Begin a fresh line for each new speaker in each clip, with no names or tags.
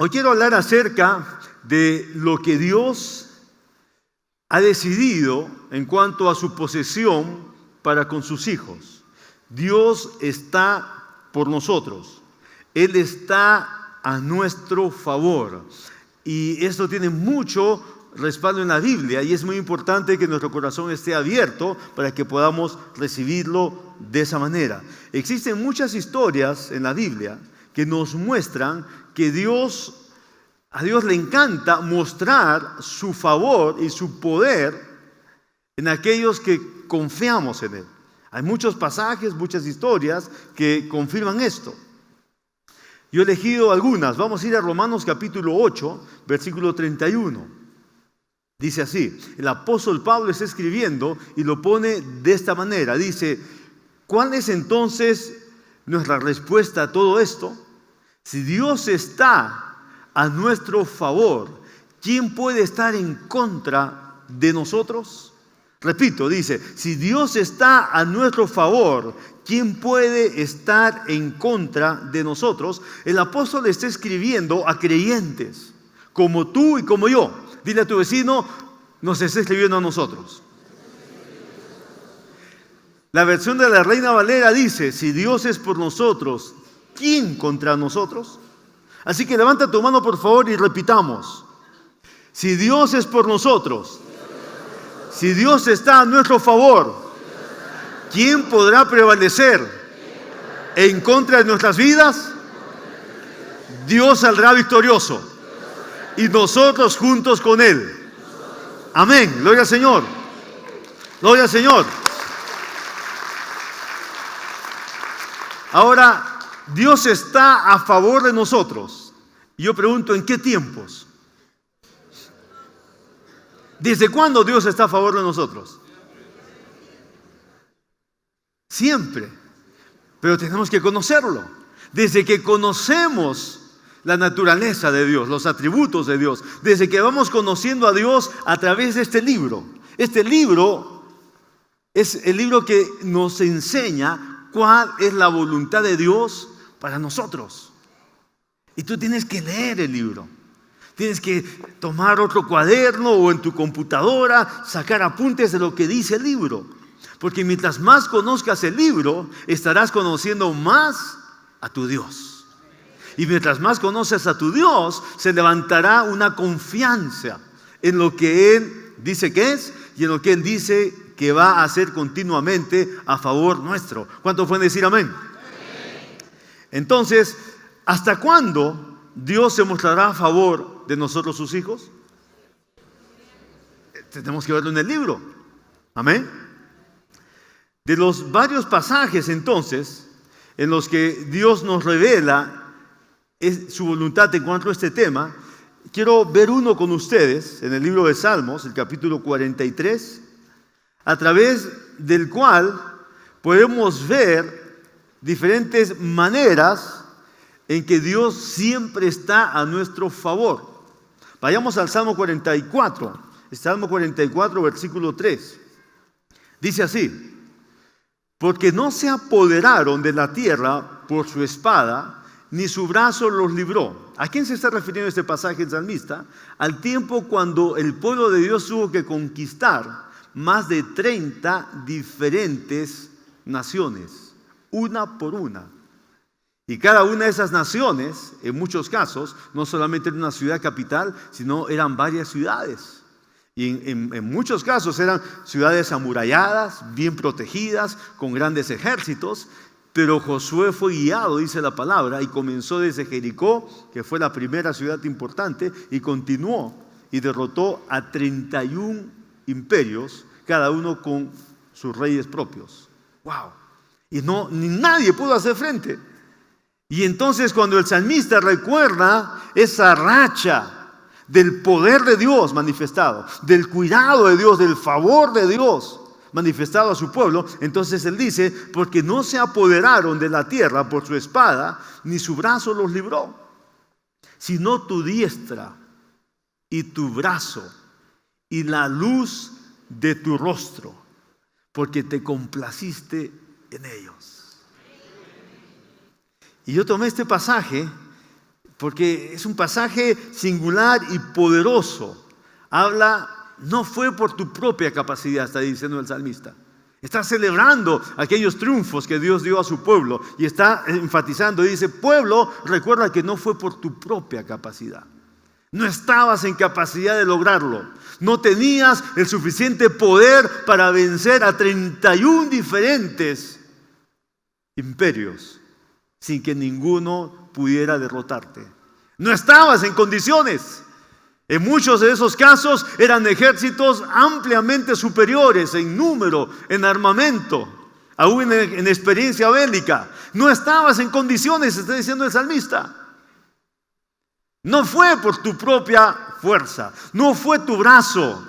Hoy quiero hablar acerca de lo que Dios ha decidido en cuanto a su posesión para con sus hijos. Dios está por nosotros. Él está a nuestro favor. Y esto tiene mucho respaldo en la Biblia y es muy importante que nuestro corazón esté abierto para que podamos recibirlo de esa manera. Existen muchas historias en la Biblia que nos muestran que a Dios le encanta mostrar su favor y su poder en aquellos que confiamos en Él. Hay muchos pasajes, muchas historias que confirman esto. Yo he elegido algunas. Vamos a ir a Romanos capítulo 8, versículo 31. Dice así, el apóstol Pablo está escribiendo y lo pone de esta manera. Dice, ¿cuál es entonces nuestra respuesta a todo esto? Si Dios está a nuestro favor, ¿quién puede estar en contra de nosotros? Repito, dice, si Dios está a nuestro favor, ¿quién puede estar en contra de nosotros? El apóstol está escribiendo a creyentes, como tú y como yo. Dile a tu vecino, nos está escribiendo a nosotros. La versión de la Reina Valera dice, si Dios es por nosotros, ¿quién contra nosotros? Así que levanta tu mano por favor y repitamos. Si Dios es por nosotros, si Dios está a nuestro favor, ¿quién podrá prevalecer en contra de nuestras vidas? Dios saldrá victorioso y nosotros juntos con Él. Amén. Gloria al Señor. Gloria al Señor. Ahora, Dios está a favor de nosotros. Y yo pregunto, ¿en qué tiempos? ¿Desde cuándo Dios está a favor de nosotros? Siempre. Pero tenemos que conocerlo. Desde que conocemos la naturaleza de Dios, los atributos de Dios, desde que vamos conociendo a Dios a través de este libro. Este libro es el libro que nos enseña cuál es la voluntad de Dios para nosotros. Y tú tienes que leer el libro. Tienes que tomar otro cuaderno o en tu computadora, sacar apuntes de lo que dice el libro. Porque mientras más conozcas el libro, estarás conociendo más a tu Dios. Y mientras más conoces a tu Dios, se levantará una confianza en lo que Él dice que es y en lo que Él dice que va a hacer continuamente a favor nuestro. ¿Cuántos pueden decir amén? Entonces, ¿hasta cuándo Dios se mostrará a favor de nosotros sus hijos? Tenemos que verlo en el libro. Amén. De los varios pasajes entonces en los que Dios nos revela su voluntad en cuanto a este tema, quiero ver uno con ustedes en el libro de Salmos, el capítulo 43, a través del cual podemos ver diferentes maneras en que Dios siempre está a nuestro favor. Vayamos al Salmo 44, Salmo 44, versículo 3. Dice así, porque no se apoderaron de la tierra por su espada, ni su brazo los libró. ¿A quién se está refiriendo este pasaje el salmista? Al tiempo cuando el pueblo de Dios tuvo que conquistar más de 30 diferentes naciones, una por una. Y cada una de esas naciones, en muchos casos, no solamente era una ciudad capital, sino eran varias ciudades. Y en muchos casos eran ciudades amuralladas, bien protegidas, con grandes ejércitos. Pero Josué fue guiado, dice la palabra, y comenzó desde Jericó, que fue la primera ciudad importante, y continuó y derrotó a 31 imperios, cada uno con sus reyes propios. ¡Wow! Y ni nadie pudo hacer frente. Y entonces cuando el salmista recuerda esa racha del poder de Dios manifestado, del cuidado de Dios, del favor de Dios manifestado a su pueblo, entonces él dice, porque no se apoderaron de la tierra por su espada, ni su brazo los libró, sino tu diestra y tu brazo y la luz de tu rostro, porque te complaciste en ellos. Y yo tomé este pasaje porque es un pasaje singular y poderoso. No fue por tu propia capacidad, está diciendo el salmista. Está celebrando aquellos triunfos que Dios dio a su pueblo y está enfatizando, dice, pueblo, recuerda que no fue por tu propia capacidad. No estabas en capacidad de lograrlo. No tenías el suficiente poder para vencer a 31 diferentes imperios sin que ninguno pudiera derrotarte. No estabas en condiciones. En muchos de esos casos eran ejércitos ampliamente superiores en número, en armamento, aún en experiencia bélica. No estabas en condiciones, está diciendo el salmista. No fue por tu propia fuerza, no fue tu brazo,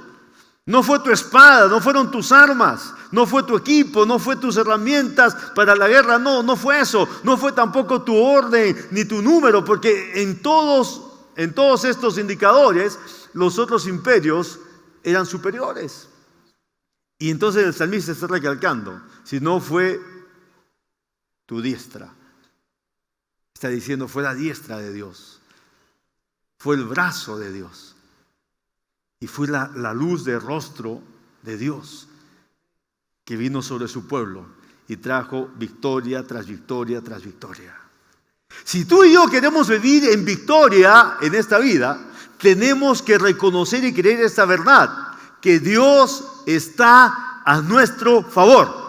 no fue tu espada, no fueron tus armas, no fue tu equipo, no fue tus herramientas para la guerra, no fue eso, no fue tampoco tu orden ni tu número, porque en todos estos indicadores los otros imperios eran superiores. Y entonces el salmista está recalcando, si no fue tu diestra, está diciendo fue la diestra de Dios. Fue el brazo de Dios y fue la luz del rostro de Dios que vino sobre su pueblo y trajo victoria tras victoria tras victoria. Si tú y yo queremos vivir en victoria en esta vida, tenemos que reconocer y creer esta verdad, que Dios está a nuestro favor.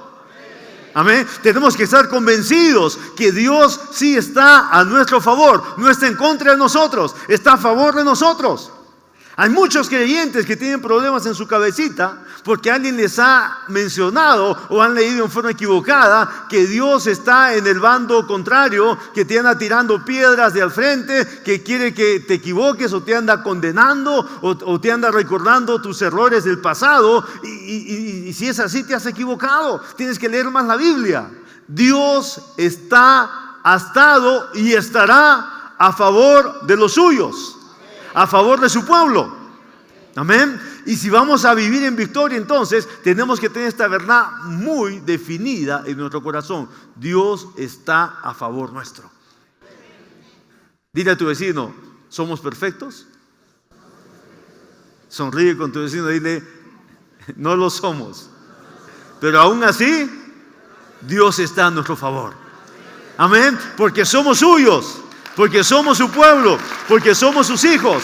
Amén. Tenemos que estar convencidos que Dios sí está a nuestro favor, no está en contra de nosotros, está a favor de nosotros. Hay muchos creyentes que tienen problemas en su cabecita porque alguien les ha mencionado o han leído en forma equivocada que Dios está en el bando contrario, que te anda tirando piedras de al frente, que quiere que te equivoques o te anda condenando o te anda recordando tus errores del pasado. Y si es así, te has equivocado. Tienes que leer más la Biblia. Dios ha estado y estará a favor de los suyos, a favor de su pueblo. Amén. Y si vamos a vivir en victoria, entonces tenemos que tener esta verdad muy definida en nuestro corazón. Dios está a favor nuestro. Dile a tu vecino, ¿somos perfectos? Sonríe con tu vecino, dile, no lo somos. Pero aún así, Dios está a nuestro favor. Amén. Porque somos suyos, porque somos su pueblo, porque somos sus hijos.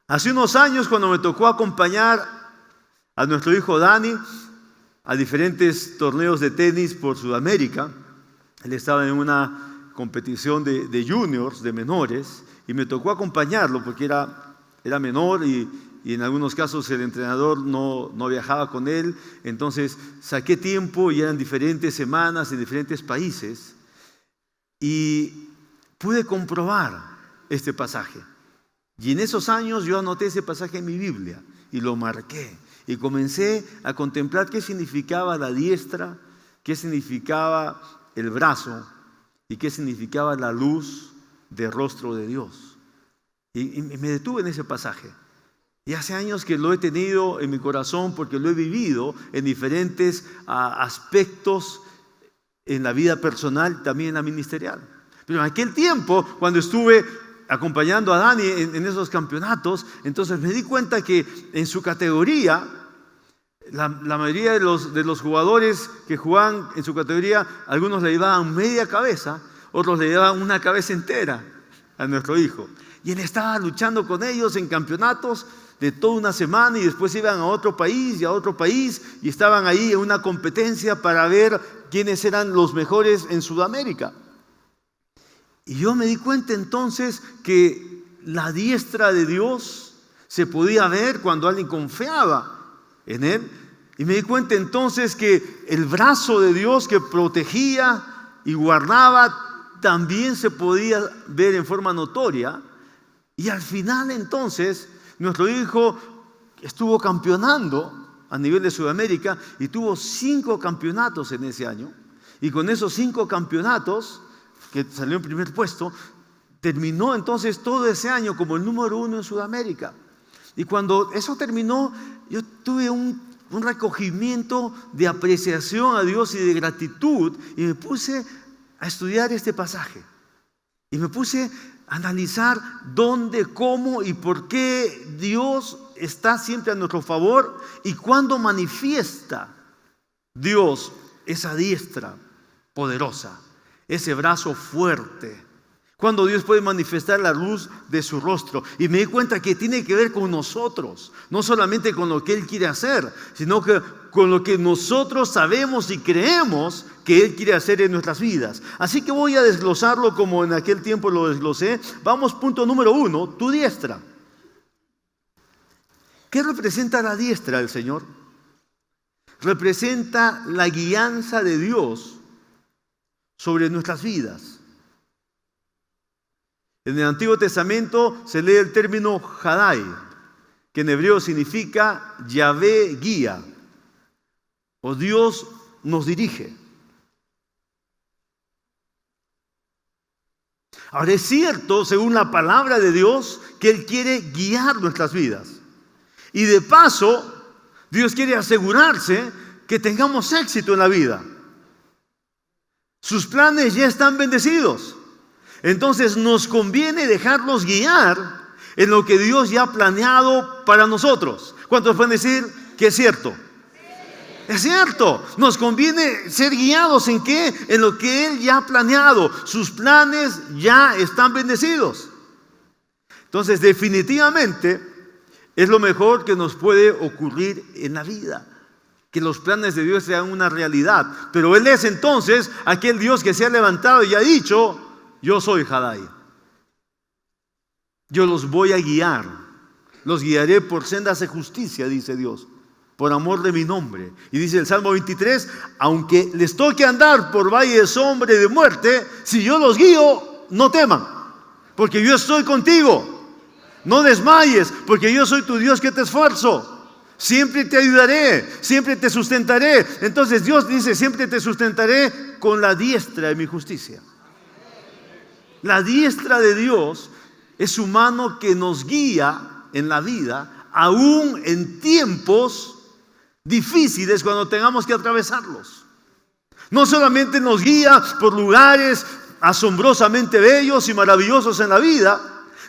Hace unos años, cuando me tocó acompañar a nuestro hijo Dani a diferentes torneos de tenis por Sudamérica, él estaba en una competición de juniors, de menores, y me tocó acompañarlo porque era menor y en algunos casos el entrenador no viajaba con él. Entonces saqué tiempo y eran diferentes semanas en diferentes países y pude comprobar este pasaje. Y en esos años yo anoté ese pasaje en mi Biblia y lo marqué. Y comencé a contemplar qué significaba la diestra, qué significaba el brazo y qué significaba la luz del rostro de Dios. Y me detuve en ese pasaje. Y hace años que lo he tenido en mi corazón porque lo he vivido en diferentes aspectos en la vida personal, también en la ministerial. Pero en aquel tiempo, cuando estuve acompañando a Dani en esos campeonatos, entonces me di cuenta que en su categoría, la mayoría de los jugadores que jugaban en su categoría, algunos le llevaban media cabeza, otros le llevaban una cabeza entera a nuestro hijo. Y él estaba luchando con ellos en campeonatos de toda una semana y después iban a otro país y a otro país y estaban ahí en una competencia para ver quiénes eran los mejores en Sudamérica. Y yo me di cuenta entonces que la diestra de Dios se podía ver cuando alguien confiaba en Él. Y me di cuenta entonces que el brazo de Dios que protegía y guardaba también se podía ver en forma notoria. Y al final entonces nuestro hijo estuvo campeonando a nivel de Sudamérica y tuvo 5 campeonatos en ese año. Y con esos 5 campeonatos, que salió en primer puesto, terminó entonces todo ese año como el número 1 en Sudamérica. Y cuando eso terminó, yo tuve un un recogimiento de apreciación a Dios y de gratitud, y me puse a estudiar este pasaje. Y me puse a analizar dónde, cómo y por qué Dios está siempre a nuestro favor y cuándo manifiesta Dios esa diestra poderosa, ese brazo fuerte. Cuando Dios puede manifestar la luz de su rostro. Y me di cuenta que tiene que ver con nosotros. No solamente con lo que Él quiere hacer, sino que con lo que nosotros sabemos y creemos que Él quiere hacer en nuestras vidas. Así que voy a desglosarlo como en aquel tiempo lo desglosé. Vamos, punto número 1, tu diestra. ¿Qué representa la diestra del Señor? Representa la guianza de Dios sobre nuestras vidas. En el Antiguo Testamento se lee el término Hadai, que en hebreo significa Yahvé guía, o Dios nos dirige. Ahora es cierto, según la palabra de Dios, que Él quiere guiar nuestras vidas. Y de paso, Dios quiere asegurarse que tengamos éxito en la vida. Sus planes ya están bendecidos. Entonces nos conviene dejarnos guiar en lo que Dios ya ha planeado para nosotros. ¿Cuántos pueden decir que es cierto? Sí. Es cierto. Nos conviene ser guiados ¿en qué? En lo que Él ya ha planeado. Sus planes ya están bendecidos. Entonces definitivamente es lo mejor que nos puede ocurrir en la vida. Que los planes de Dios sean una realidad. Pero Él es entonces aquel Dios que se ha levantado y ha dicho: yo soy Hadai. Yo los voy a guiar. Los guiaré por sendas de justicia, dice Dios, por amor de mi nombre. Y dice el Salmo 23, aunque les toque andar por valle de sombra y de muerte, si yo los guío, no teman, porque yo estoy contigo. No desmayes, porque yo soy tu Dios que te esfuerzo. Siempre te ayudaré, siempre te sustentaré. Entonces Dios dice, siempre te sustentaré con la diestra de mi justicia. La diestra de Dios es su mano que nos guía en la vida, aún en tiempos difíciles cuando tengamos que atravesarlos. No solamente nos guía por lugares asombrosamente bellos y maravillosos en la vida.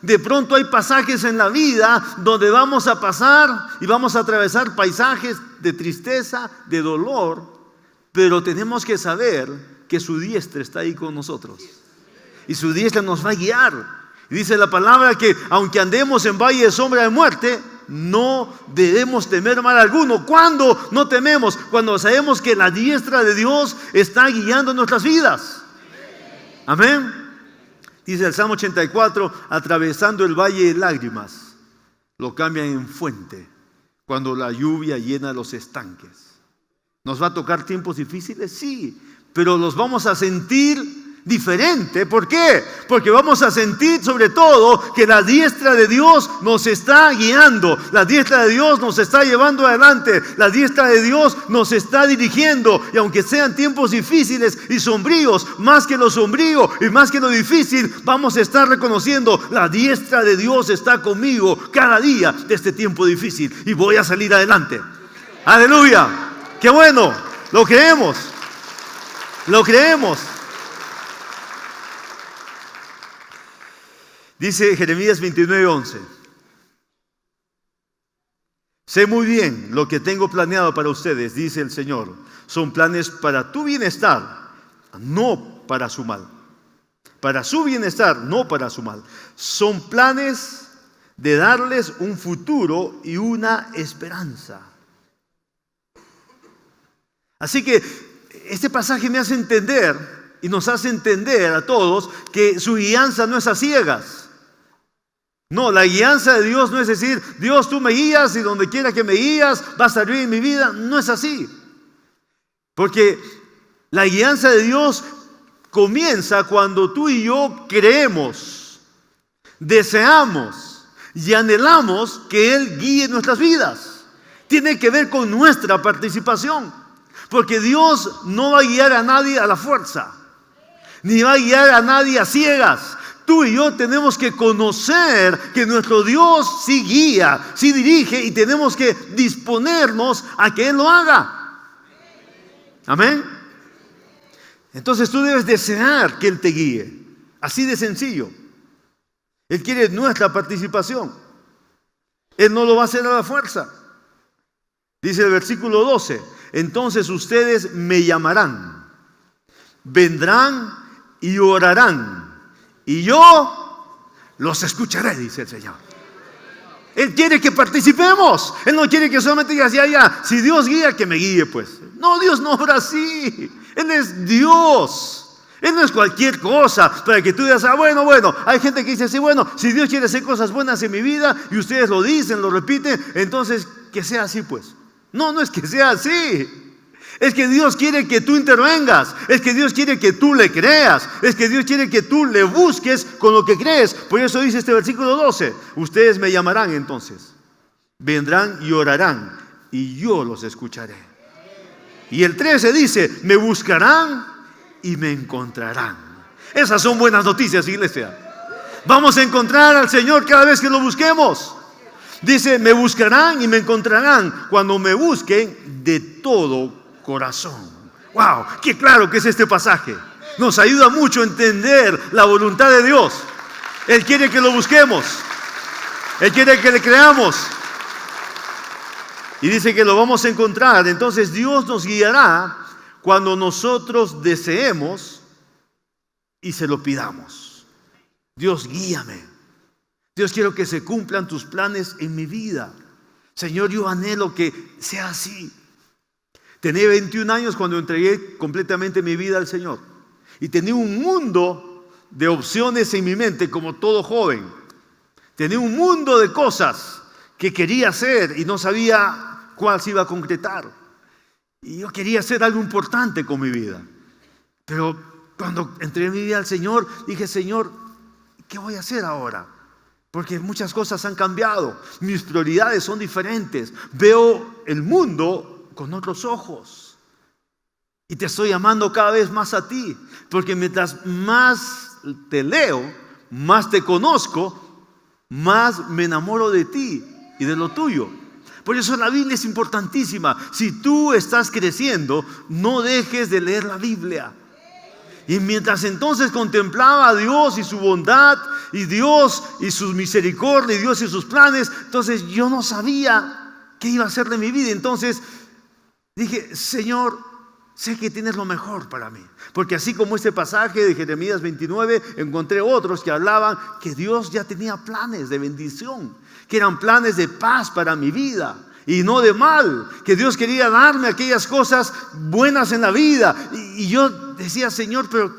De pronto hay pasajes en la vida donde vamos a pasar y vamos a atravesar paisajes de tristeza, de dolor, pero tenemos que saber que su diestra está ahí con nosotros. Y su diestra nos va a guiar. Y dice la palabra que aunque andemos en valle de sombra de muerte, no debemos temer mal alguno. ¿Cuándo no tememos? Cuando sabemos que la diestra de Dios está guiando nuestras vidas. Amén. Dice el Salmo 84, atravesando el valle de lágrimas, lo cambian en fuente cuando la lluvia llena los estanques. ¿Nos va a tocar tiempos difíciles? Sí, pero los vamos a sentir diferente. ¿Por qué? Porque vamos a sentir sobre todo que la diestra de Dios nos está guiando. La diestra de Dios nos está llevando adelante. La diestra de Dios nos está dirigiendo. Y aunque sean tiempos difíciles y sombríos, más que lo sombrío y más que lo difícil, vamos a estar reconociendo: la diestra de Dios está conmigo cada día de este tiempo difícil y voy a salir adelante. ¡Aleluya! ¡Qué bueno! Lo creemos. Lo creemos. Dice Jeremías 29:11. Sé muy bien lo que tengo planeado para ustedes, dice el Señor. Son planes para tu bienestar, no para su mal. Para su bienestar, no para su mal. Son planes de darles un futuro y una esperanza. Así que este pasaje me hace entender y nos hace entender a todos que su guianza no es a ciegas. No, la guianza de Dios no es decir: Dios, tú me guías y donde quiera que me guías va a estar bien en mi vida. No es así. Porque la guianza de Dios comienza cuando tú y yo creemos, deseamos y anhelamos que Él guíe nuestras vidas. Tiene que ver con nuestra participación. Porque Dios no va a guiar a nadie a la fuerza, ni va a guiar a nadie a ciegas. Tú y yo tenemos que conocer que nuestro Dios sí guía, sí dirige, y tenemos que disponernos a que Él lo haga. Amén. Entonces tú debes desear que Él te guíe. Así de sencillo. Él quiere nuestra participación. Él no lo va a hacer a la fuerza. Dice el versículo 12: entonces ustedes me llamarán, vendrán y orarán, y yo los escucharé, dice el Señor. Él quiere que participemos. Él no quiere que solamente digas, ya, si Dios guía, que me guíe pues. No, Dios no obra así. Él es Dios. Él no es cualquier cosa para que tú digas, bueno, hay gente que dice así, bueno, si Dios quiere hacer cosas buenas en mi vida y ustedes lo dicen, lo repiten, entonces que sea así pues. No es que sea así. Es que Dios quiere que tú intervengas. Es que Dios quiere que tú le creas. Es que Dios quiere que tú le busques con lo que crees. Por eso dice este versículo 12: ustedes me llamarán entonces, vendrán y orarán, y yo los escucharé. Y el 13 dice, me buscarán y me encontrarán. Esas son buenas noticias, iglesia. Vamos a encontrar al Señor cada vez que lo busquemos. Dice, me buscarán y me encontrarán cuando me busquen de todo corazón. ¡Wow! ¡Qué claro que es este pasaje! Nos ayuda mucho a entender la voluntad de Dios. Él quiere que lo busquemos. Él quiere que le creamos. Y dice que lo vamos a encontrar. Entonces Dios nos guiará cuando nosotros deseemos y se lo pidamos. Dios, guíame. Dios, quiero que se cumplan tus planes en mi vida. Señor, yo anhelo que sea así. Tenía 21 años cuando entregué completamente mi vida al Señor. Y tenía un mundo de opciones en mi mente, como todo joven. Tenía un mundo de cosas que quería hacer y no sabía cuál se iba a concretar. Y yo quería hacer algo importante con mi vida. Pero cuando entregué mi vida al Señor, dije, Señor, ¿qué voy a hacer ahora? Porque muchas cosas han cambiado. Mis prioridades son diferentes. Veo el mundo con otros ojos. Y te estoy llamando cada vez más a ti. Porque mientras más te leo, más te conozco, más me enamoro de ti y de lo tuyo. Por eso la Biblia es importantísima. Si tú estás creciendo, no dejes de leer la Biblia. Y mientras entonces contemplaba a Dios y su bondad, y Dios y su misericordia, y Dios y sus planes, entonces yo no sabía qué iba a hacer de mi vida. Entonces dije, Señor, sé que tienes lo mejor para mí. Porque así como este pasaje de Jeremías 29, encontré otros que hablaban que Dios ya tenía planes de bendición, que eran planes de paz para mi vida y no de mal, que Dios quería darme aquellas cosas buenas en la vida. Y yo decía, Señor, pero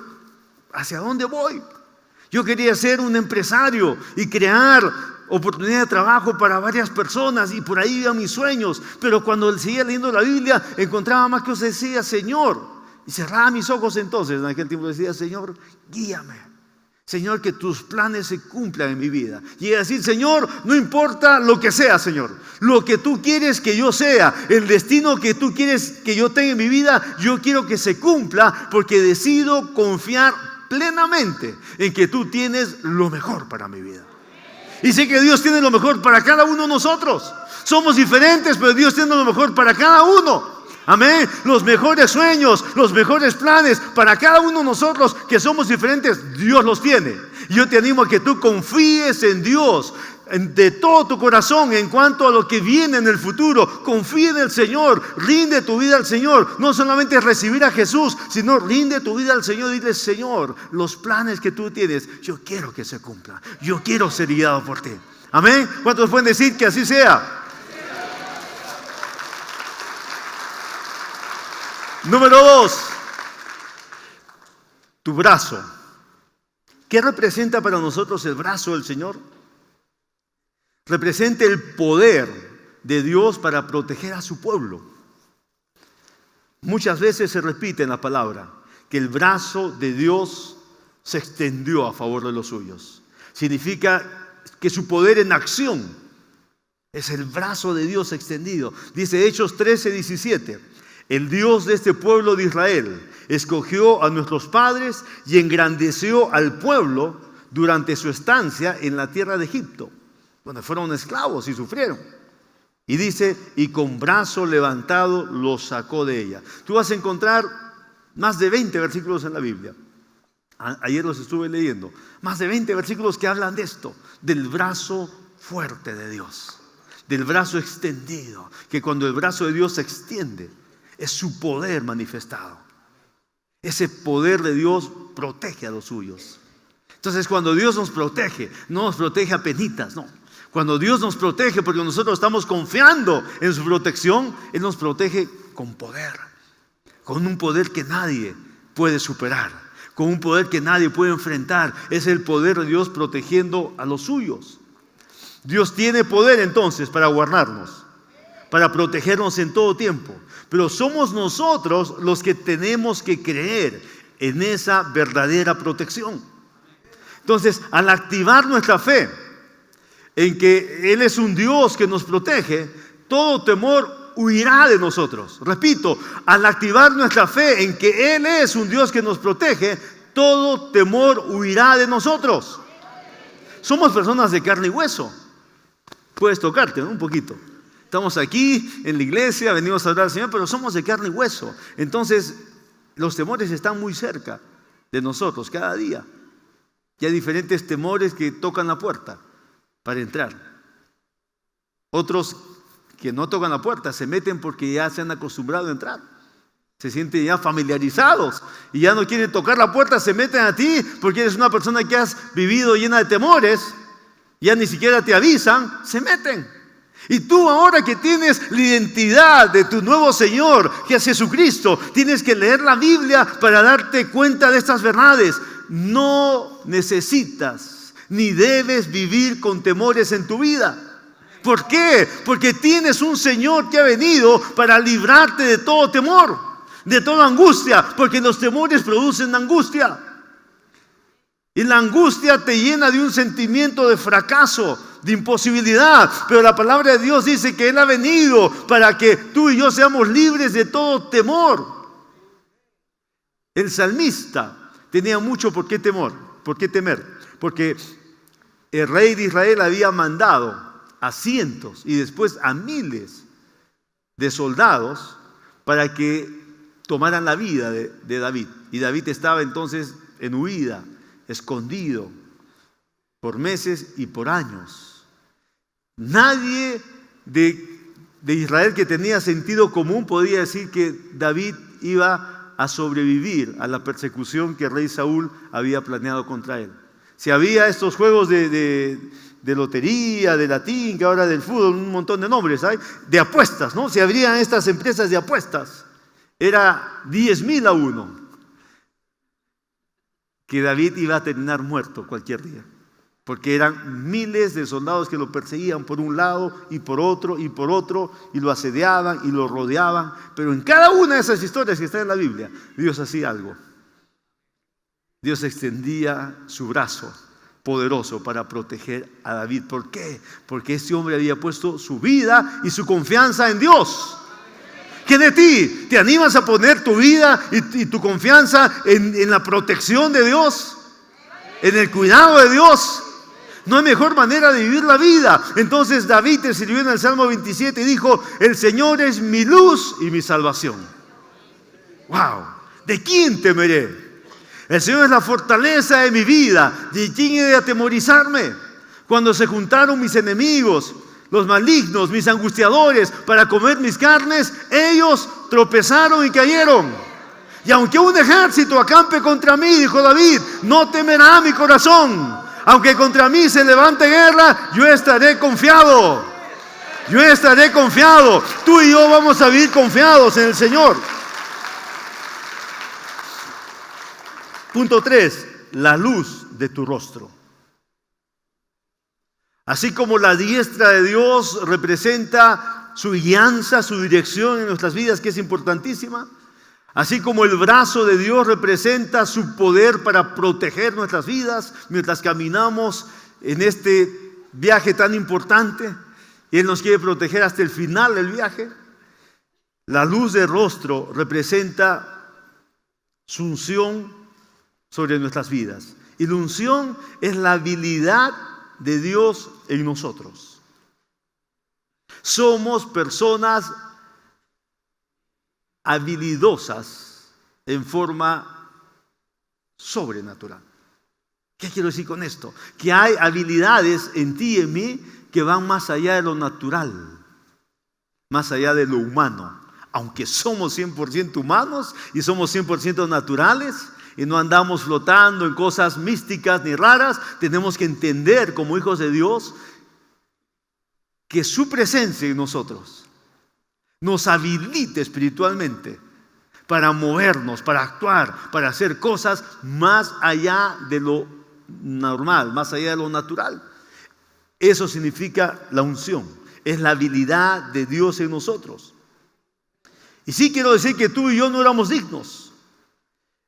¿hacia dónde voy? Yo quería ser un empresario y crear oportunidad de trabajo para varias personas, y por ahí iban mis sueños. Pero cuando seguía leyendo la Biblia, encontraba más cosas. Decía, Señor, y cerraba mis ojos entonces. En aquel tiempo decía, Señor, guíame. Señor, que tus planes se cumplan en mi vida. Y a decir, Señor, no importa lo que sea, Señor, lo que tú quieres que yo sea, el destino que tú quieres que yo tenga en mi vida, yo quiero que se cumpla, porque decido confiar plenamente en que tú tienes lo mejor para mi vida. Y sé que Dios tiene lo mejor para cada uno de nosotros. Somos diferentes, pero Dios tiene lo mejor para cada uno. Amén. Los mejores sueños, los mejores planes para cada uno de nosotros que somos diferentes, Dios los tiene. Yo te animo a que tú confíes en Dios de todo tu corazón en cuanto a lo que viene en el futuro. Confía en el Señor, rinde tu vida al Señor. No solamente recibir a Jesús, sino rinde tu vida al Señor y dile, Señor, los planes que tú tienes, yo quiero que se cumplan. Yo quiero ser guiado por ti. Amén. ¿Cuántos pueden decir que así sea? Número 2, tu brazo. ¿Qué representa para nosotros el brazo del Señor? Representa el poder de Dios para proteger a su pueblo. Muchas veces se repite en la palabra que el brazo de Dios se extendió a favor de los suyos. Significa que su poder en acción es el brazo de Dios extendido. Dice Hechos 13:17. El Dios de este pueblo de Israel escogió a nuestros padres y engrandeció al pueblo durante su estancia en la tierra de Egipto, donde fueron esclavos y sufrieron. Y dice, y con brazo levantado los sacó de ella. Tú vas a encontrar más de 20 versículos en la Biblia. Ayer los estuve leyendo. Más de 20 versículos que hablan de esto, del brazo fuerte de Dios, del brazo extendido, que cuando el brazo de Dios se extiende, es su poder manifestado. Ese poder de Dios protege a los suyos. Entonces, cuando Dios nos protege, no nos protege a penitas, no. Cuando Dios nos protege porque nosotros estamos confiando en su protección, Él nos protege con poder, con un poder que nadie puede superar, con un poder que nadie puede enfrentar. Es el poder de Dios protegiendo a los suyos. Dios tiene poder entonces para guardarnos, para protegernos en todo tiempo. Pero somos nosotros los que tenemos que creer en esa verdadera protección. Entonces, al activar nuestra fe en que Él es un Dios que nos protege, todo temor huirá de nosotros. Repito, al activar nuestra fe en que Él es un Dios que nos protege, todo temor huirá de nosotros. Somos personas de carne y hueso. Puedes tocarte, ¿no? Un poquito. Estamos aquí en la iglesia, venimos a hablar al Señor, pero somos de carne y hueso. Entonces, los temores están muy cerca de nosotros cada día. Y hay diferentes temores que tocan la puerta para entrar. Otros que no tocan la puerta se meten porque ya se han acostumbrado a entrar. Se sienten ya familiarizados y ya no quieren tocar la puerta, se meten a ti porque eres una persona que has vivido llena de temores. Ya ni siquiera te avisan, se meten. Y tú ahora que tienes la identidad de tu nuevo Señor, que es Jesucristo, tienes que leer la Biblia para darte cuenta de estas verdades. No necesitas ni debes vivir con temores en tu vida. ¿Por qué? Porque tienes un Señor que ha venido para librarte de todo temor, de toda angustia, porque los temores producen angustia. Y la angustia te llena de un sentimiento de fracaso, de imposibilidad. Pero la palabra de Dios dice que Él ha venido para que tú y yo seamos libres de todo temor. El salmista tenía mucho por qué temer. Porque el rey de Israel había mandado a cientos y después a miles de soldados para que tomaran la vida de David. Y David estaba entonces en huida, escondido por meses y por años. Nadie de Israel que tenía sentido común podía decir que David iba a sobrevivir a la persecución que el rey Saúl había planeado contra él. Si había estos juegos de lotería, de latín, que ahora del fútbol, un montón de nombres hay, de apuestas, ¿no? Si habrían estas empresas de apuestas, era 10,000 a uno, que David iba a terminar muerto cualquier día, porque eran miles de soldados que lo perseguían por un lado y por otro, y lo asediaban y lo rodeaban. Pero en cada una de esas historias que están en la Biblia, Dios hacía algo. Dios extendía su brazo poderoso para proteger a David. ¿Por qué? Porque este hombre había puesto su vida y su confianza en Dios. ¿Qué de ti? ¿Te animas a poner tu vida y tu confianza en la protección de Dios? ¿En el cuidado de Dios? No hay mejor manera de vivir la vida. Entonces David escribió en el Salmo 27 y dijo: el Señor es mi luz y mi salvación. ¡Wow! ¿De quién temeré? El Señor es la fortaleza de mi vida. ¿De quién he de atemorizarme? Cuando se juntaron mis enemigos, los malignos, mis angustiadores, para comer mis carnes, ellos tropezaron y cayeron. Y aunque un ejército acampe contra mí, dijo David, no temerá mi corazón. Aunque contra mí se levante guerra, yo estaré confiado. Yo estaré confiado. Tú y yo vamos a vivir confiados en el Señor. Punto 3. La luz de tu rostro. Así como la diestra de Dios representa su guianza, su dirección en nuestras vidas, que es importantísima. Así como el brazo de Dios representa su poder para proteger nuestras vidas mientras caminamos en este viaje tan importante, y Él nos quiere proteger hasta el final del viaje. La luz del rostro representa su unción sobre nuestras vidas. Y la unción es la habilidad de Dios en nosotros. Somos personas habilidosas en forma sobrenatural. ¿Qué quiero decir con esto? Que hay habilidades en ti y en mí que van más allá de lo natural, más allá de lo humano. Aunque somos 100% humanos y somos 100% naturales y no andamos flotando en cosas místicas ni raras, tenemos que entender como hijos de Dios que su presencia en nosotros nos habilite espiritualmente para movernos, para actuar, para hacer cosas más allá de lo normal, más allá de lo natural. Eso significa la unción, es la habilidad de Dios en nosotros. Y sí quiero decir que tú y yo no éramos dignos.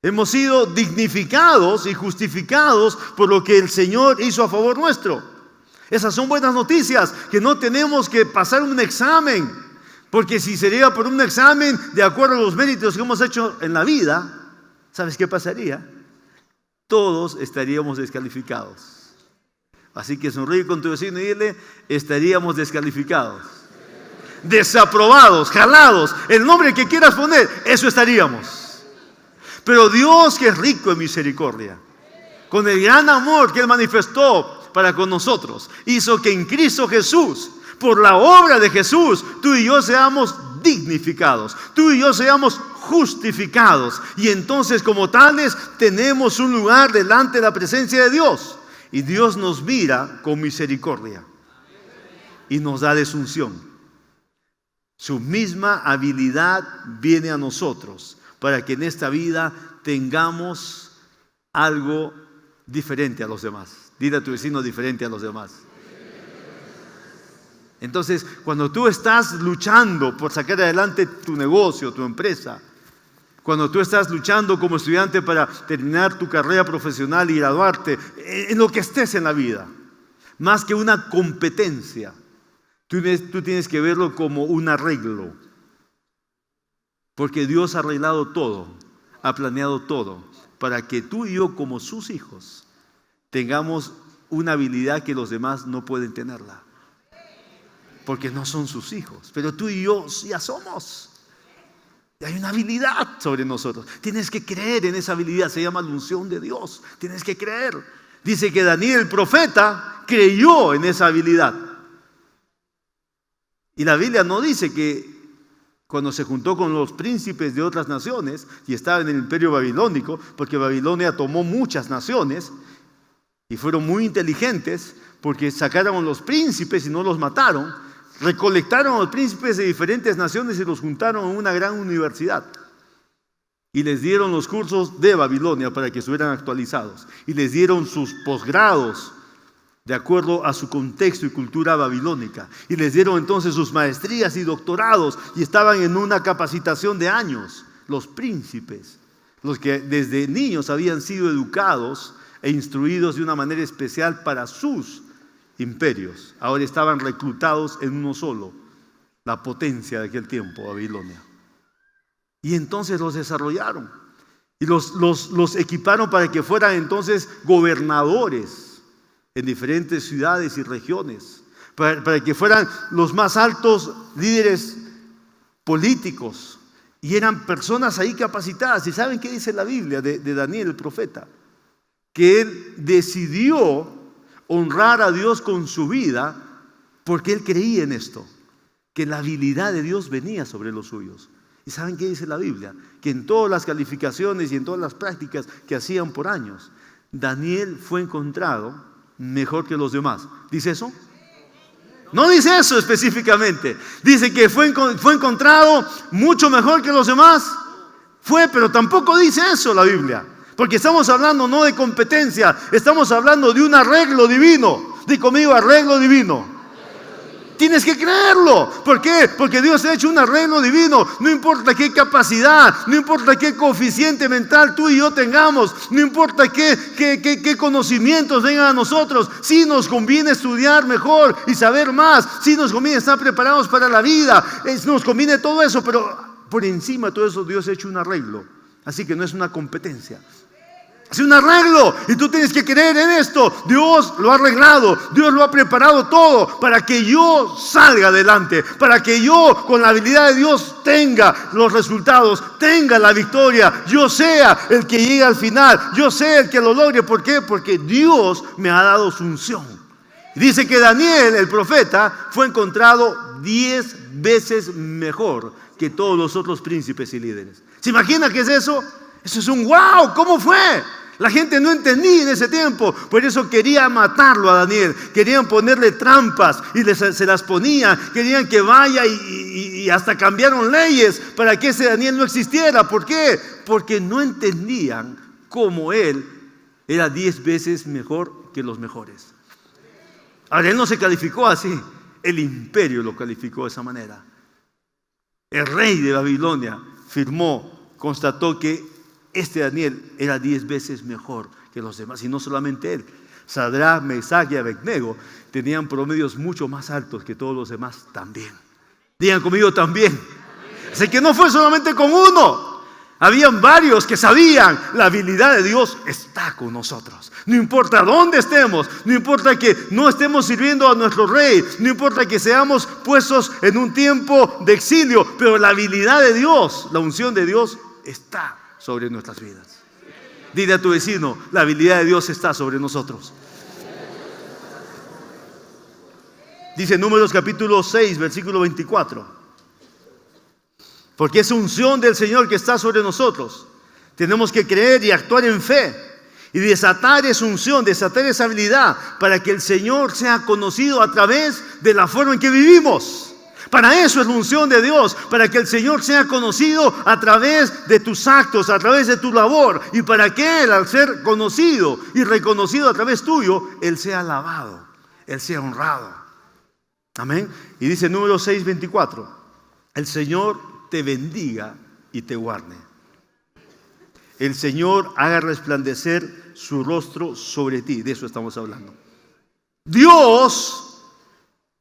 Hemos sido dignificados y justificados por lo que el Señor hizo a favor nuestro. Esas son buenas noticias, que no tenemos que pasar un examen, porque si sería por un examen de acuerdo a los méritos que hemos hecho en la vida, ¿sabes qué pasaría? Todos estaríamos descalificados. Así que sonríe con tu vecino y dile, estaríamos descalificados, desaprobados, jalados, el nombre que quieras poner, eso estaríamos. Pero Dios, que es rico en misericordia, con el gran amor que Él manifestó para con nosotros, hizo que en Cristo Jesús, por la obra de Jesús, tú y yo seamos dignificados, tú y yo seamos justificados, y entonces como tales tenemos un lugar delante de la presencia de Dios, y Dios nos mira con misericordia y nos da de su unción. Su misma habilidad viene a nosotros para que en esta vida tengamos algo diferente a los demás. Dile a tu vecino, diferente a los demás. Entonces, cuando tú estás luchando por sacar adelante tu negocio, tu empresa, cuando tú estás luchando como estudiante para terminar tu carrera profesional y graduarte, en lo que estés en la vida, más que una competencia, tú tienes que verlo como un arreglo. Porque Dios ha arreglado todo, ha planeado todo, para que tú y yo como sus hijos tengamos una habilidad que los demás no pueden tenerla. Porque no son sus hijos, pero tú y yo ya somos. Y hay una habilidad sobre nosotros. Tienes que creer en esa habilidad, se llama la unción de Dios. Tienes que creer. Dice que Daniel el profeta creyó en esa habilidad. Y la Biblia no dice que cuando se juntó con los príncipes de otras naciones y estaba en el imperio babilónico, porque Babilonia tomó muchas naciones y fueron muy inteligentes porque sacaron a los príncipes y no los mataron, recolectaron a los príncipes de diferentes naciones y los juntaron en una gran universidad y les dieron los cursos de Babilonia para que estuvieran actualizados y les dieron sus posgrados de acuerdo a su contexto y cultura babilónica. Y les dieron entonces sus maestrías y doctorados y estaban en una capacitación de años. Los príncipes, los que desde niños habían sido educados e instruidos de una manera especial para sus imperios, ahora estaban reclutados en uno solo, la potencia de aquel tiempo, Babilonia. Y entonces los desarrollaron y los equiparon para que fueran entonces gobernadores en diferentes ciudades y regiones, para que fueran los más altos líderes políticos, y eran personas ahí capacitadas. ¿Y saben qué dice la Biblia de Daniel el profeta? Que él decidió honrar a Dios con su vida porque él creía en esto, que la habilidad de Dios venía sobre los suyos. ¿Y saben qué dice la Biblia? Que en todas las calificaciones y en todas las prácticas que hacían por años, Daniel fue encontrado mejor que los demás. ¿Dice eso? No dice eso específicamente. Dice que fue encontrado mucho mejor que los demás. Pero tampoco dice eso la Biblia. Porque estamos hablando no de competencia, estamos hablando de un arreglo divino. Di conmigo, arreglo divino. Tienes que creerlo. ¿Por qué? Porque Dios ha hecho un arreglo divino. No importa qué capacidad, no importa qué coeficiente mental tú y yo tengamos, no importa qué conocimientos vengan a nosotros. Sí nos conviene estudiar mejor y saber más. Sí nos conviene estar preparados para la vida. Nos conviene todo eso, pero por encima de todo eso Dios ha hecho un arreglo. Así que no es una competencia. Es un arreglo y tú tienes que creer en esto. Dios lo ha arreglado, Dios lo ha preparado todo para que yo salga adelante, para que yo con la habilidad de Dios tenga los resultados, tenga la victoria, yo sea el que llegue al final, yo sea el que lo logre. ¿Por qué? Porque Dios me ha dado su unción. Dice que Daniel, el profeta, fue encontrado 10 veces mejor que todos los otros príncipes y líderes. ¿Se imagina qué es eso? Eso es un wow. ¿Cómo fue? La gente no entendía en ese tiempo. Por eso quería matarlo a Daniel. Querían ponerle trampas y se las ponían. Querían que vaya y hasta cambiaron leyes para que ese Daniel no existiera. ¿Por qué? Porque no entendían cómo él era 10 veces mejor que los mejores. Ahora, él no se calificó así. El imperio lo calificó de esa manera. El rey de Babilonia firmó, constató que este Daniel era 10 veces mejor que los demás. Y no solamente él. Sadrach, Mesach y Abednego tenían promedios mucho más altos que todos los demás también. Digan conmigo también. Así que no fue solamente con uno. Habían varios que sabían, la habilidad de Dios está con nosotros. No importa dónde estemos, no importa que no estemos sirviendo a nuestro rey, no importa que seamos puestos en un tiempo de exilio, pero la habilidad de Dios, la unción de Dios está sobre nuestras vidas. Dile a tu vecino, la habilidad de Dios está sobre nosotros. Dice Números capítulo 6, versículo 24. Porque es unción del Señor que está sobre nosotros. Tenemos que creer y actuar en fe y desatar esa unción, desatar esa habilidad para que el Señor sea conocido a través de la forma en que vivimos. Para eso es la unción de Dios, para que el Señor sea conocido a través de tus actos, a través de tu labor, y para que Él, al ser conocido y reconocido a través tuyo, Él sea alabado, Él sea honrado. Amén. Y dice Números 6, 24, el Señor te bendiga y te guarde. El Señor haga resplandecer su rostro sobre ti. De eso estamos hablando. Dios,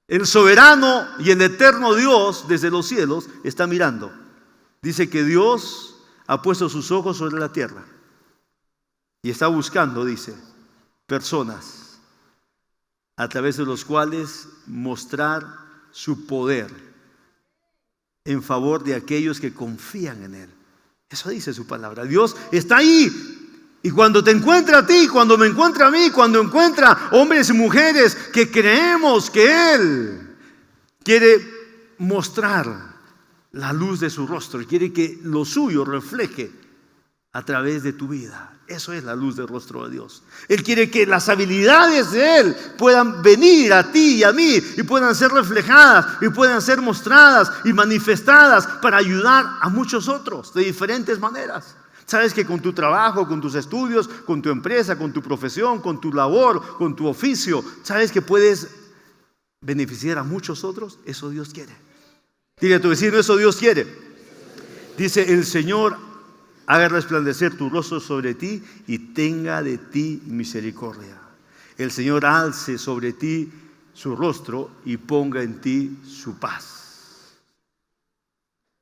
el soberano y el eterno Dios desde los cielos, está mirando. Dice que Dios ha puesto sus ojos sobre la tierra y está buscando, dice, personas a través de los cuales mostrar su poder en favor de aquellos que confían en Él. Eso dice su palabra. Dios está ahí. Y cuando te encuentra a ti, cuando me encuentra a mí, cuando encuentra hombres y mujeres que creemos que Él quiere mostrar la luz de su rostro y quiere que lo suyo refleje a través de tu vida. Eso es la luz del rostro de Dios. Él quiere que las habilidades de Él puedan venir a ti y a mí y puedan ser reflejadas y puedan ser mostradas y manifestadas para ayudar a muchos otros de diferentes maneras. Sabes que con tu trabajo, con tus estudios, con tu empresa, con tu profesión, con tu labor, con tu oficio, sabes que puedes beneficiar a muchos otros. Eso Dios quiere. Dile a tu vecino, eso Dios quiere. Dice, el Señor haga resplandecer tu rostro sobre ti y tenga de ti misericordia. El Señor alce sobre ti su rostro y ponga en ti su paz.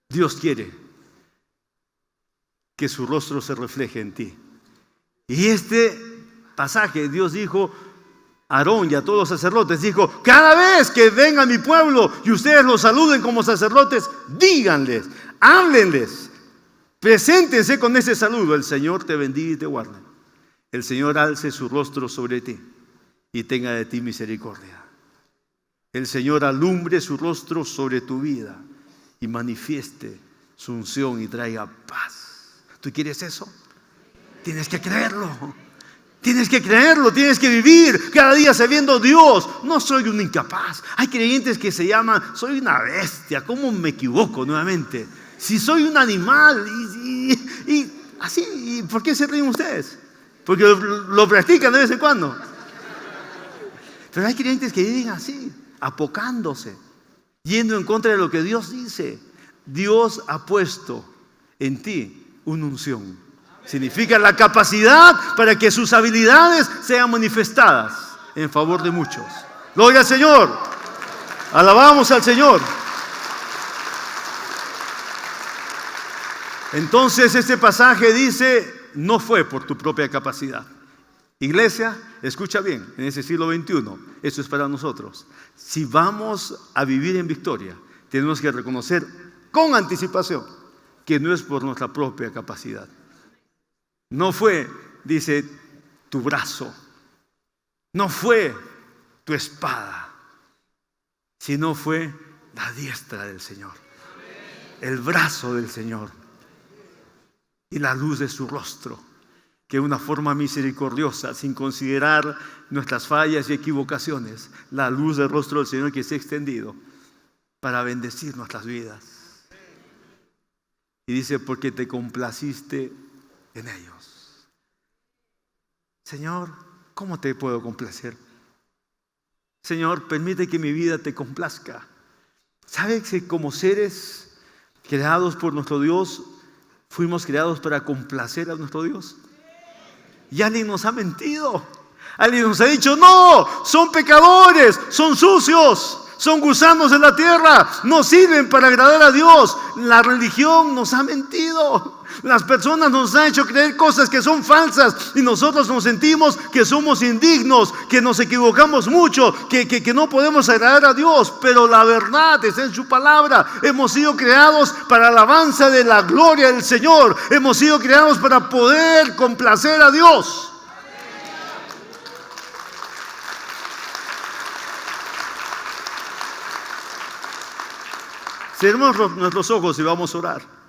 Dios quiere que su rostro se refleje en ti. Y este pasaje, Dios dijo a Aarón y a todos los sacerdotes, dijo, cada vez que venga mi pueblo y ustedes los saluden como sacerdotes, díganles, háblenles, preséntense con ese saludo. El Señor te bendiga y te guarde. El Señor alce su rostro sobre ti y tenga de ti misericordia. El Señor alumbre su rostro sobre tu vida y manifieste su unción y traiga paz. ¿Tú quieres eso? Tienes que creerlo. Tienes que creerlo, tienes que vivir cada día sabiendo, Dios, no soy un incapaz. Hay creyentes que se llaman, soy una bestia. ¿Cómo me equivoco nuevamente? Si soy un animal y así, ¿y por qué se ríen ustedes? Porque lo practican de vez en cuando. Pero hay creyentes que viven así, apocándose, yendo en contra de lo que Dios dice. Dios ha puesto en ti una unción. Significa la capacidad para que sus habilidades sean manifestadas en favor de muchos. Gloria al Señor. Alabamos al Señor. Entonces este pasaje dice no fue por tu propia capacidad. Iglesia, escucha bien, en ese siglo XXI, eso es para nosotros. Si vamos a vivir en victoria, tenemos que reconocer con anticipación que no es por nuestra propia capacidad. No fue, dice, tu brazo, no fue tu espada, sino fue la diestra del Señor, el brazo del Señor y la luz de su rostro, que de una forma misericordiosa, sin considerar nuestras fallas y equivocaciones, la luz del rostro del Señor que se ha extendido para bendecir nuestras vidas. Y dice, porque te complaciste en ellos. Señor, ¿cómo te puedo complacer? Señor, permite que mi vida te complazca. ¿Sabes que como seres creados por nuestro Dios, fuimos creados para complacer a nuestro Dios? Y alguien nos ha mentido. Alguien nos ha dicho, no, son pecadores, son sucios, son gusanos de la tierra, no sirven para agradar a Dios. La religión nos ha mentido. Las personas nos han hecho creer cosas que son falsas y nosotros nos sentimos que somos indignos, que nos equivocamos mucho, que no podemos agradar a Dios. Pero la verdad está en su palabra. Hemos sido creados para la alabanza de la gloria del Señor. Hemos sido creados para poder complacer a Dios. Cerremos nuestros ojos y vamos a orar.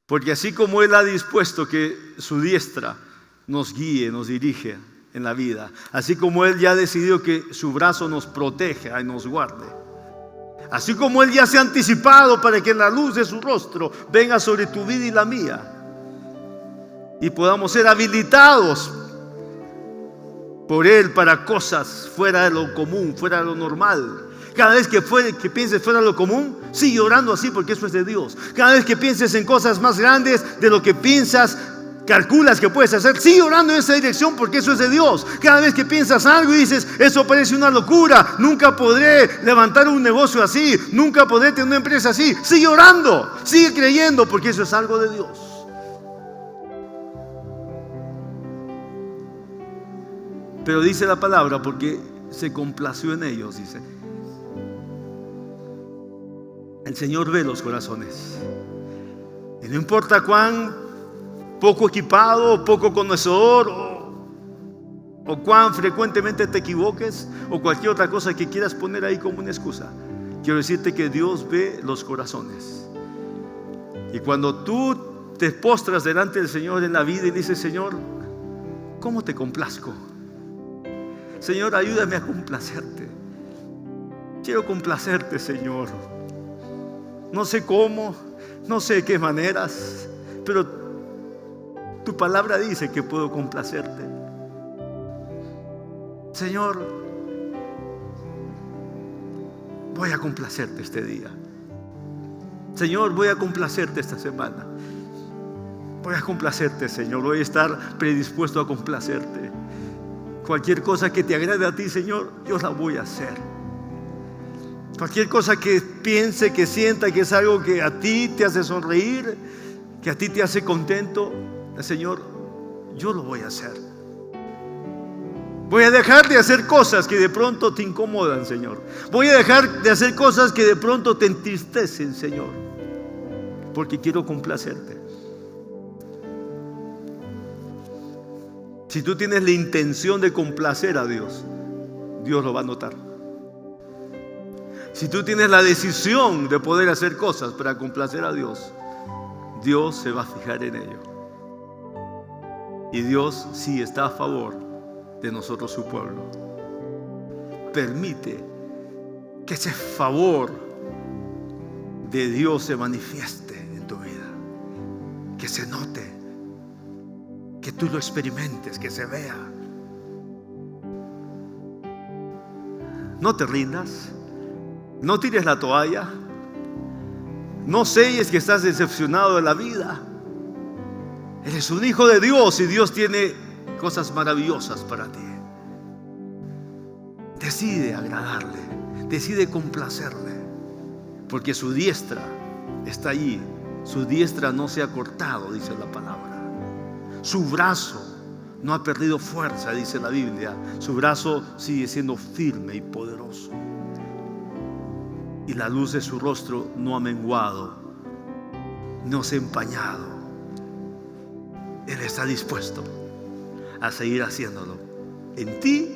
Porque así como Él ha dispuesto que su diestra nos guíe, nos dirige en la vida, así como Él ya ha decidido que su brazo nos proteja y nos guarde, así como Él ya se ha anticipado para que la luz de su rostro venga sobre tu vida y la mía, y podamos ser habilitados por Él para cosas fuera de lo común, fuera de lo normal. Cada vez que pienses fuera de lo común, sigue orando así, porque eso es de Dios. Cada vez que pienses en cosas más grandes de lo que piensas, calculas que puedes hacer, sigue orando en esa dirección, porque eso es de Dios. Cada vez que piensas algo y dices, eso parece una locura, nunca podré levantar un negocio así, nunca podré tener una empresa así, sigue orando, sigue creyendo, porque eso es algo de Dios. Pero dice la palabra, porque se complació en ellos, dice. El Señor ve los corazones. Y no importa cuán poco equipado, poco conocedor, o cuán frecuentemente te equivoques, o cualquier otra cosa que quieras poner ahí como una excusa, quiero decirte que Dios ve los corazones. Y cuando tú te postras delante del Señor en la vida y dices, Señor, ¿cómo te complazco? Señor, ayúdame a complacerte. Quiero complacerte, Señor. No sé cómo, no sé de qué maneras, pero tu palabra dice que puedo complacerte. Señor, voy a complacerte este día. Señor, voy a complacerte esta semana. Voy a complacerte, Señor. Voy a estar predispuesto a complacerte. Cualquier cosa que te agrade a ti, Señor, yo la voy a hacer. Cualquier cosa que piense, que sienta que es algo que a ti te hace sonreír, que a ti te hace contento, Señor, yo lo voy a hacer. Voy a dejar de hacer cosas que de pronto te incomodan, Señor. Voy a dejar de hacer cosas que de pronto te entristecen, Señor, porque quiero complacerte. Si tú tienes la intención de complacer a Dios, Dios lo va a notar. Si tú tienes la decisión de poder hacer cosas para complacer a Dios, Dios se va a fijar en ello. Y Dios sí está a favor de nosotros, su pueblo. Permite que ese favor de Dios se manifieste en tu vida, que se note, que tú lo experimentes, que se vea. No te rindas. No tires la toalla. No selles que estás decepcionado de la vida. Eres un hijo de Dios y Dios tiene cosas maravillosas para ti. Decide agradarle, decide complacerle, porque su diestra está allí. Su diestra no se ha cortado, dice la palabra. Su brazo no ha perdido fuerza, dice la Biblia. Su brazo sigue siendo firme y poderoso. Y la luz de su rostro no ha menguado, no se ha empañado. Él está dispuesto a seguir haciéndolo en ti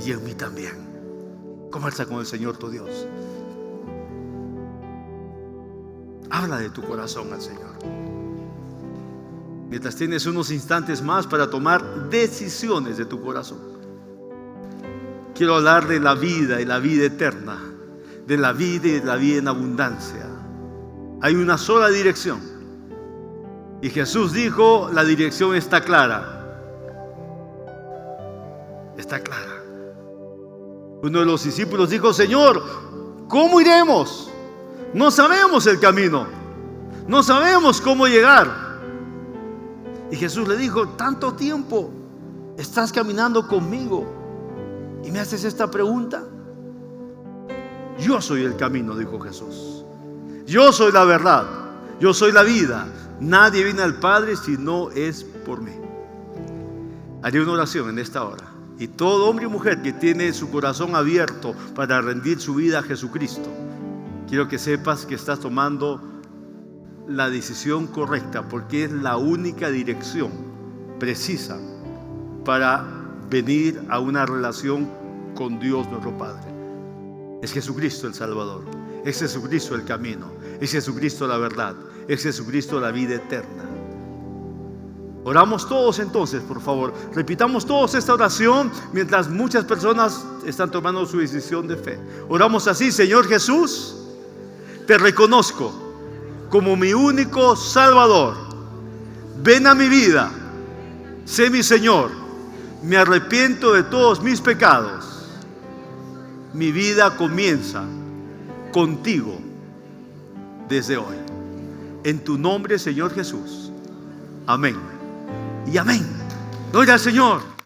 y en mí también. Conversa con el Señor tu Dios. Habla de tu corazón al Señor. Mientras tienes unos instantes más para tomar decisiones de tu corazón, quiero hablar de la vida y la vida eterna, de la vida y de la vida en abundancia. Hay una sola dirección. Y Jesús dijo, la dirección está clara. Está clara. Uno de los discípulos dijo, Señor, ¿cómo iremos? No sabemos el camino. No sabemos cómo llegar. Y Jesús le dijo, tanto tiempo estás caminando conmigo y me haces esta pregunta. Yo soy el camino, dijo Jesús. Yo soy la verdad. Yo soy la vida. Nadie viene al Padre si no es por mí. Haré una oración en esta hora. Y todo hombre y mujer que tiene su corazón abierto para rendir su vida a Jesucristo, quiero que sepas que estás tomando la decisión correcta, porque es la única dirección precisa para venir a una relación con Dios nuestro Padre. Es Jesucristo el Salvador. Es Jesucristo el camino. Es Jesucristo la verdad. Es Jesucristo la vida eterna. Oramos todos entonces, por favor. Repitamos todos esta oración mientras muchas personas están tomando su decisión de fe. Oramos así: Señor Jesús, te reconozco como mi único Salvador. Ven a mi vida. Sé mi Señor. Me arrepiento de todos mis pecados. Mi vida comienza contigo desde hoy. En tu nombre, Señor Jesús. Amén. Y amén. Gloria al Señor.